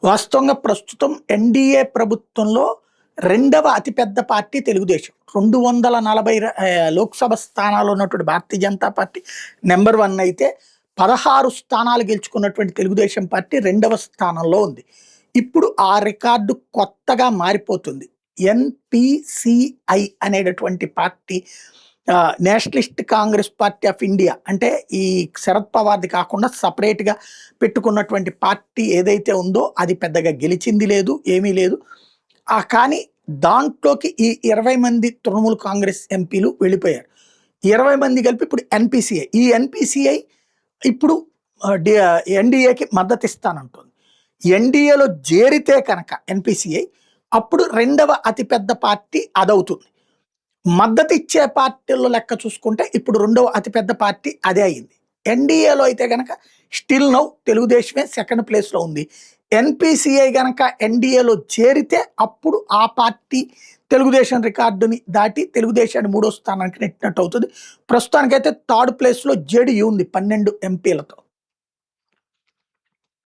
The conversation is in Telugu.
వాస్తవంగా ప్రస్తుతం ఎన్డీఏ ప్రభుత్వంలో రెండవ అతిపెద్ద పార్టీ తెలుగుదేశం. 240 లోక్సభ స్థానాలు ఉన్నటువంటి భారతీయ జనతా పార్టీ నెంబర్ 1 అయితే 16 స్థానాలు గెలుచుకున్నటువంటి తెలుగుదేశం పార్టీ రెండవ స్థానంలో ఉంది. ఇప్పుడు ఆ రికార్డు కొత్తగా మారిపోతుంది. ఎన్‌పీసీఐ అనేటటువంటి party Nationalist Congress party of India, అంటే ఈ శరద్ పవార్ది కాకుండా సపరేట్‌గా పెట్టుకున్నటువంటి పార్టీ ఏదైతే ఉందో అది పెద్దగా గెలిచింది లేదు, ఏమీ లేదు. కానీ దాంట్లోకి ఈ 20 మంది తృణమూల్ కాంగ్రెస్ ఎంపీలు వెళ్ళిపోయారు. 20 మంది కలిపి ఇప్పుడు ఎన్‌పీసీఐ. ఈ ఎన్‌పీసీఐ ఇప్పుడు ఎన్డీఏకి మద్దతు ఇస్తానంటుంది. ఎన్డీఏలో చేరితే కనుక ఎన్‌పీసీఐ అప్పుడు రెండవ అతిపెద్ద పార్టీ అదవుతుంది. మద్దతు ఇచ్చే పార్టీల్లో లెక్క చూసుకుంటే ఇప్పుడు రెండవ అతిపెద్ద పార్టీ అదే అయింది. ఎన్డీఏలో అయితే గనక స్టిల్ నౌ తెలుగుదేశమే సెకండ్ ప్లేస్లో ఉంది. ఎన్‌పీసీఐ గనక ఎన్డీఏలో చేరితే అప్పుడు ఆ పార్టీ తెలుగుదేశం రికార్డుని దాటి తెలుగుదేశాన్ని 3వ స్థానానికి నెట్టినట్టు అవుతుంది. ప్రస్తుతానికైతే థర్డ్ ప్లేస్లో జేడీయూ ఉంది 12 ఎంపీలతో.